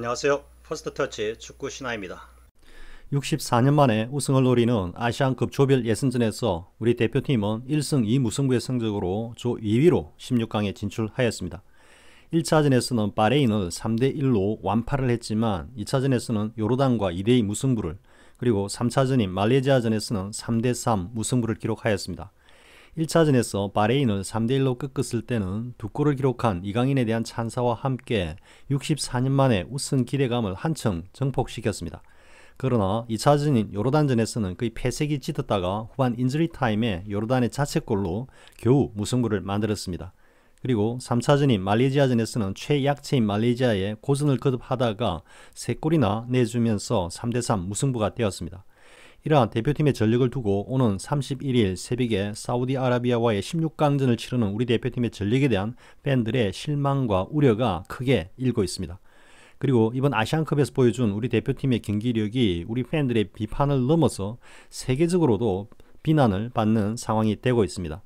안녕하세요. 퍼스트터치 축구 신화입니다. 64년 만에 우승을 노리는 아시안컵 조별 예선전에서 우리 대표팀은 1승 2무승부의 성적으로 조 2위로 16강에 진출하였습니다. 1차전에서는 바레인을 3대1로 완파를 했지만 2차전에서는 요르단과 2대2 무승부를, 그리고 3차전인 말레이시아전에서는 3대3 무승부를 기록하였습니다. 1차전에서 바레인을 3대1로 꺾었을 때는 두 골을 기록한 이강인에 대한 찬사와 함께 64년 만에 우승 기대감을 한층 증폭시켰습니다. 그러나 2차전인 요르단전에서는 거의 패색이 짙었다가 후반 인저리 타임에 요르단의 자책골로 겨우 무승부를 만들었습니다. 그리고 3차전인 말레이시아전에서는 최약체인 말레이시아에 고전을 거듭하다가 3골이나 내주면서 3대3 무승부가 되었습니다. 이러한 대표팀의 전력을 두고 오는 31일 새벽에 사우디아라비아와의 16강전을 치르는 우리 대표팀의 전력에 대한 팬들의 실망과 우려가 크게 일고 있습니다. 그리고 이번 아시안컵에서 보여준 우리 대표팀의 경기력이 우리 팬들의 비판을 넘어서 세계적으로도 비난을 받는 상황이 되고 있습니다.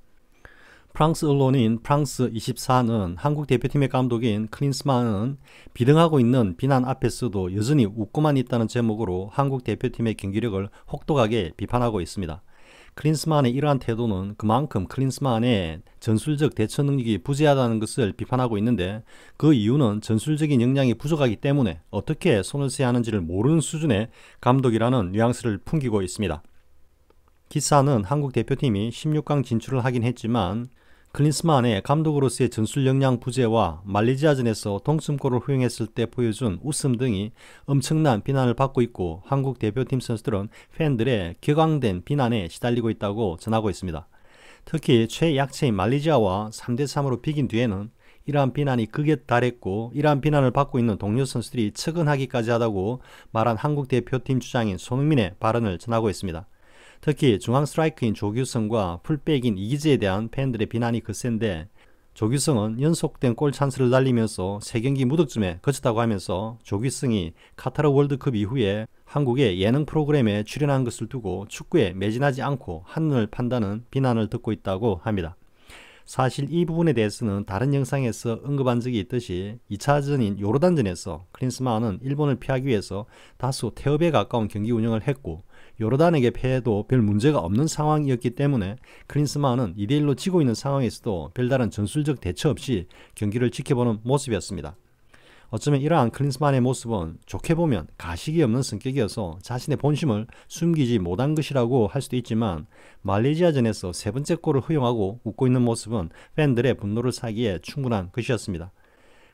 프랑스 언론인 프랑스24는 한국 대표팀의 감독인 클린스만은 비등하고 있는 비난 앞에서도 여전히 웃고만 있다는 제목으로 한국 대표팀의 경기력을 혹독하게 비판하고 있습니다. 클린스만의 이러한 태도는 그만큼 클린스만의 전술적 대처 능력이 부재하다는 것을 비판하고 있는데, 그 이유는 전술적인 역량이 부족하기 때문에 어떻게 손을 써야 하는지를 모르는 수준의 감독이라는 뉘앙스를 풍기고 있습니다. 기사는 한국 대표팀이 16강 진출을 하긴 했지만 클린스만의 감독으로서의 전술 역량 부재와 말레이시아전에서 동점골을 허용했을 때 보여준 웃음 등이 엄청난 비난을 받고 있고, 한국 대표팀 선수들은 팬들의 격앙된 비난에 시달리고 있다고 전하고 있습니다. 특히 최약체인 말레이시아와 3대3으로 비긴 뒤에는 이러한 비난이 극에 달했고, 이러한 비난을 받고 있는 동료 선수들이 측은하기까지 하다고 말한 한국 대표팀 주장인 손흥민의 발언을 전하고 있습니다. 특히 중앙 스트라이크인 조규성과 풀백인 이기재에 대한 팬들의 비난이 거센데, 조규성은 연속된 골 찬스를 날리면서 3경기 무득점에 그쳤다고 하면서 조규성이 카타르 월드컵 이후에 한국의 예능 프로그램에 출연한 것을 두고 축구에 매진하지 않고 한눈을 판다는 비난을 듣고 있다고 합니다. 사실 이 부분에 대해서는 다른 영상에서 언급한 적이 있듯이 2차전인 요르단전에서 클린스만은 일본을 피하기 위해서 다소 태업에 가까운 경기 운영을 했고, 요르단에게 패해도 별 문제가 없는 상황이었기 때문에 클린스만은 2대1로 지고 있는 상황에서도 별다른 전술적 대처 없이 경기를 지켜보는 모습이었습니다. 어쩌면 이러한 클린스만의 모습은 좋게 보면 가식이 없는 성격이어서 자신의 본심을 숨기지 못한 것이라고 할 수도 있지만, 말레이시아전에서 3번째 골을 허용하고 웃고 있는 모습은 팬들의 분노를 사기에 충분한 것이었습니다.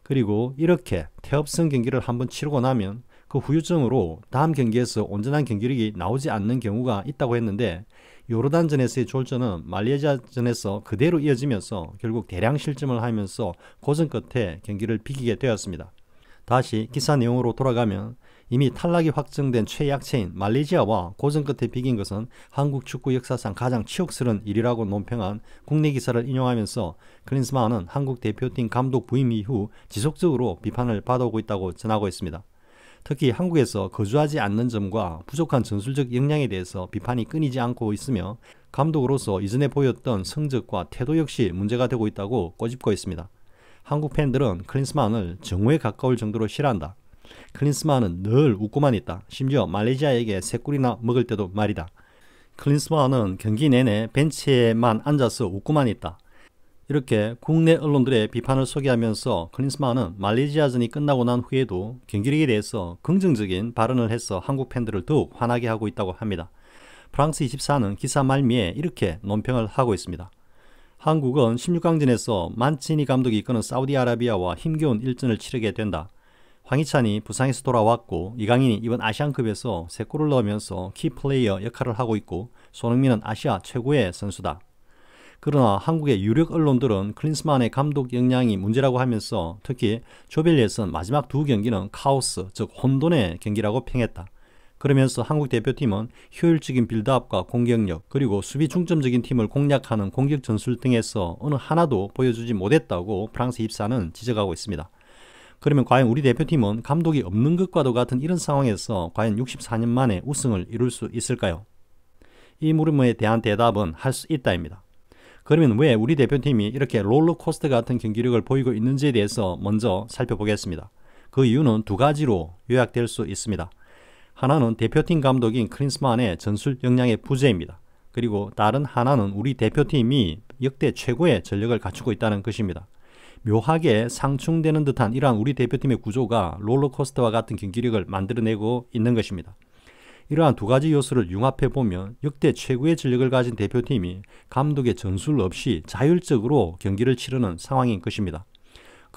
그리고 이렇게 태업성 경기를 한번 치르고 나면 그 후유증으로 다음 경기에서 온전한 경기력이 나오지 않는 경우가 있다고 했는데, 요르단전에서의 졸전은 말레이시아전에서 그대로 이어지면서 결국 대량 실점을 하면서 고전 끝에 경기를 비기게 되었습니다. 다시 기사 내용으로 돌아가면 이미 탈락이 확정된 최약체인 말레이시아와 고전 끝에 비긴 것은 한국 축구 역사상 가장 치욕스러운 일이라고 논평한 국내 기사를 인용하면서 클린스만은 한국 대표팀 감독 부임 이후 지속적으로 비판을 받아오고 있다고 전하고 있습니다. 특히 한국에서 거주하지 않는 점과 부족한 전술적 역량에 대해서 비판이 끊이지 않고 있으며, 감독으로서 이전에 보였던 성적과 태도 역시 문제가 되고 있다고 꼬집고 있습니다. 한국 팬들은 클린스만을 정오에 가까울 정도로 싫어한다. 클린스만은 늘 웃고만 있다. 심지어 말레이시아에게 3골이나 먹을 때도 말이다. 클린스만은 경기 내내 벤치에만 앉아서 웃고만 있다. 이렇게 국내 언론들의 비판을 소개하면서 클린스만은 말레이시아전이 끝나고 난 후에도 경기력에 대해서 긍정적인 발언을 해서 한국 팬들을 더욱 화나게 하고 있다고 합니다. 프랑스24는 기사 말미에 이렇게 논평을 하고 있습니다. 한국은 16강전에서 만치니 감독이 이끄는 사우디아라비아와 힘겨운 일전을 치르게 된다. 황희찬이 부상에서 돌아왔고, 이강인이 이번 아시안컵에서 3골을 넣으면서 키플레이어 역할을 하고 있고, 손흥민은 아시아 최고의 선수다. 그러나 한국의 유력 언론들은 클린스만의 감독 역량이 문제라고 하면서 특히 조별 예선 마지막 2경기는 카오스, 즉 혼돈의 경기라고 평했다. 그러면서 한국 대표팀은 효율적인 빌드업과 공격력, 그리고 수비 중점적인 팀을 공략하는 공격 전술 등에서 어느 하나도 보여주지 못했다고 프랑스24는 지적하고 있습니다. 그러면 과연 우리 대표팀은 감독이 없는 것과도 같은 이런 상황에서 과연 64년 만에 우승을 이룰 수 있을까요? 이 물음에 대한 대답은 할 수 있다입니다. 그러면 왜 우리 대표팀이 이렇게 롤러코스터 같은 경기력을 보이고 있는지에 대해서 먼저 살펴보겠습니다. 그 이유는 두 가지로 요약될 수 있습니다. 하나는 대표팀 감독인 클린스만의 전술 역량의 부재입니다. 그리고 다른 하나는 우리 대표팀이 역대 최고의 전력을 갖추고 있다는 것입니다. 묘하게 상충되는 듯한 이러한 우리 대표팀의 구조가 롤러코스터와 같은 경기력을 만들어내고 있는 것입니다. 이러한 두 가지 요소를 융합해 보면 역대 최고의 전력을 가진 대표팀이 감독의 전술 없이 자율적으로 경기를 치르는 상황인 것입니다.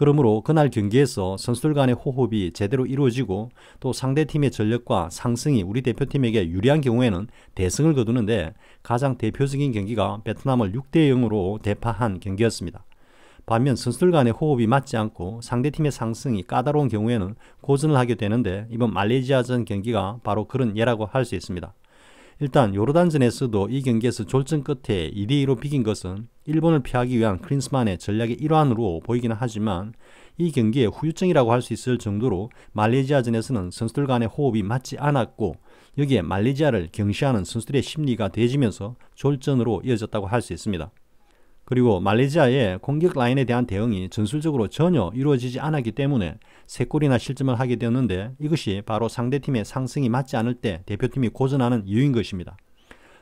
그러므로 그날 경기에서 선수들 간의 호흡이 제대로 이루어지고 또 상대팀의 전력과 상승이 우리 대표팀에게 유리한 경우에는 대승을 거두는데 가장 대표적인 경기가 베트남을 6대0으로 대파한 경기였습니다. 반면 선수들 간의 호흡이 맞지 않고 상대팀의 상승이 까다로운 경우에는 고전을 하게 되는데 이번 말레이시아전 경기가 바로 그런 예라고 할 수 있습니다. 일단 요르단전에서도 이 경기에서 졸전 끝에 2대2로 비긴 것은 일본을 피하기 위한 클린스만의 전략의 일환으로 보이기는 하지만 이 경기의 후유증이라고 할 수 있을 정도로 말레이시아전에서는 선수들 간의 호흡이 맞지 않았고 여기에 말레이시아를 경시하는 선수들의 심리가 대해지면서 졸전으로 이어졌다고 할 수 있습니다. 그리고 말레이시아의 공격 라인에 대한 대응이 전술적으로 전혀 이루어지지 않았기 때문에 3골이나 실점을 하게 되었는데 이것이 바로 상대팀의 상승이 맞지 않을 때 대표팀이 고전하는 이유인 것입니다.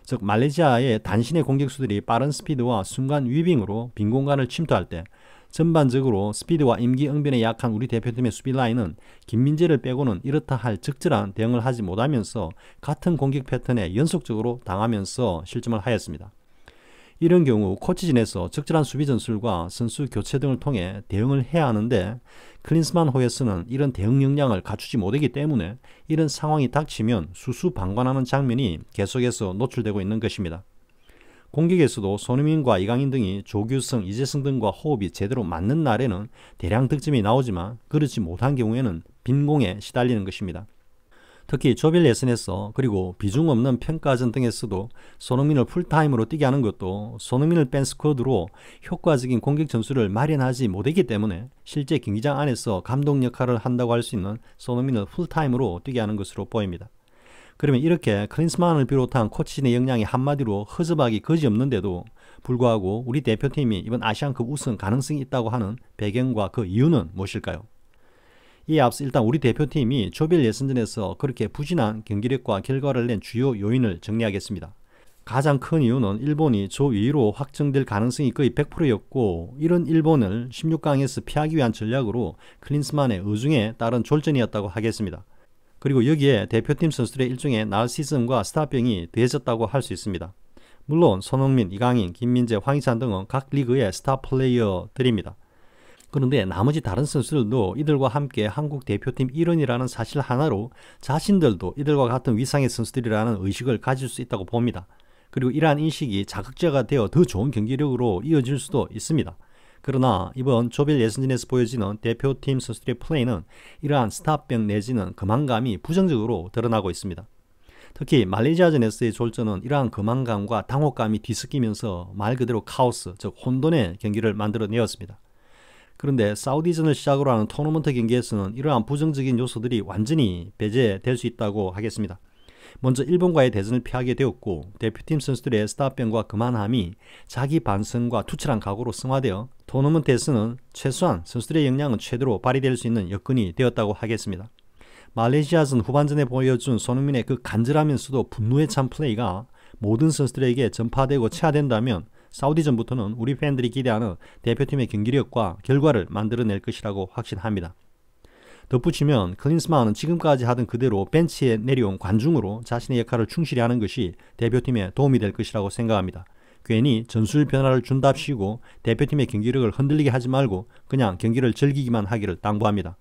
즉 말레이시아의 단신의 공격수들이 빠른 스피드와 순간 위빙으로 빈 공간을 침투할 때 전반적으로 스피드와 임기응변에 약한 우리 대표팀의 수비 라인은 김민재를 빼고는 이렇다 할 적절한 대응을 하지 못하면서 같은 공격 패턴에 연속적으로 당하면서 실점을 하였습니다. 이런 경우 코치진에서 적절한 수비 전술과 선수 교체 등을 통해 대응을 해야 하는데 클린스만 호에서는 이런 대응 역량을 갖추지 못하기 때문에 이런 상황이 닥치면 수수방관하는 장면이 계속해서 노출되고 있는 것입니다. 공격에서도 손흥민과 이강인 등이 조규성, 이재성 등과 호흡이 제대로 맞는 날에는 대량 득점이 나오지만 그렇지 못한 경우에는 빈공에 시달리는 것입니다. 특히 조별 예선에서 그리고 비중 없는 평가전 등에서도 손흥민을 풀타임으로 뛰게 하는 것도 손흥민을 뺀 스쿼드로 효과적인 공격 전술을 마련하지 못했기 때문에 실제 경기장 안에서 감독 역할을 한다고 할 수 있는 손흥민을 풀타임으로 뛰게 하는 것으로 보입니다. 그러면 이렇게 클린스만을 비롯한 코치진의 역량이 한마디로 허접하기 그지없는데도 불구하고 우리 대표팀이 이번 아시안컵 우승 가능성이 있다고 하는 배경과 그 이유는 무엇일까요? 이에 앞서 일단 우리 대표팀이 조별 예선전에서 그렇게 부진한 경기력과 결과를 낸 주요 요인을 정리하겠습니다. 가장 큰 이유는 일본이 조 2위로 확정될 가능성이 거의 100%였고 이런 일본을 16강에서 피하기 위한 전략으로 클린스만의 의중에 따른 졸전이었다고 하겠습니다. 그리고 여기에 대표팀 선수들의 일종의 나르시즘과 스타병이 더해졌다고 할 수 있습니다. 물론 손흥민, 이강인, 김민재, 황희찬 등은 각 리그의 스타 플레이어들입니다. 그런데 나머지 다른 선수들도 이들과 함께 한국 대표팀 일원이라는 사실 하나로 자신들도 이들과 같은 위상의 선수들이라는 의식을 가질 수 있다고 봅니다. 그리고 이러한 인식이 자극제가 되어 더 좋은 경기력으로 이어질 수도 있습니다. 그러나 이번 조별 예선전에서 보여지는 대표팀 선수들의 플레이는 이러한 스타병 내지는 거만감이 부정적으로 드러나고 있습니다. 특히 말레이시아전에서의 졸전은 이러한 거만감과 당혹감이 뒤섞이면서 말 그대로 카오스, 즉 혼돈의 경기를 만들어내었습니다. 그런데 사우디전을 시작으로 하는 토너먼트 경기에서는 이러한 부정적인 요소들이 완전히 배제될 수 있다고 하겠습니다. 먼저 일본과의 대전을 피하게 되었고 대표팀 선수들의 스타병과 거만함이 자기 반성과 투철한 각오로 승화되어 토너먼트에서는 최소한 선수들의 역량은 최대로 발휘될 수 있는 여건이 되었다고 하겠습니다. 말레이시아전 후반전에 보여준 손흥민의 그 간절하면서도 분노에 찬 플레이가 모든 선수들에게 전파되고 체화된다면 사우디전부터는 우리 팬들이 기대하는 대표팀의 경기력과 결과를 만들어낼 것이라고 확신합니다. 덧붙이면 클린스만은 지금까지 하던 그대로 벤치에 내려온 관중으로 자신의 역할을 충실히 하는 것이 대표팀에 도움이 될 것이라고 생각합니다. 괜히 전술 변화를 준답시고 대표팀의 경기력을 흔들리게 하지 말고 그냥 경기를 즐기기만 하기를 당부합니다.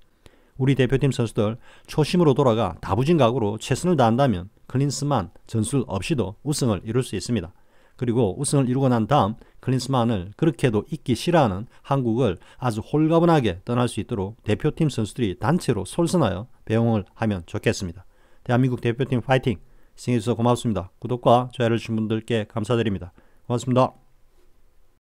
우리 대표팀 선수들 초심으로 돌아가 다부진 각오로 최선을 다한다면 클린스만 전술 없이도 우승을 이룰 수 있습니다. 그리고 우승을 이루고 난 다음 클린스만을 그렇게도 잊기 싫어하는 한국을 아주 홀가분하게 떠날 수 있도록 대표팀 선수들이 단체로 솔선하여 배웅을 하면 좋겠습니다. 대한민국 대표팀 파이팅! 시청해주셔서 고맙습니다. 구독과 좋아요를 주신 분들께 감사드립니다. 고맙습니다.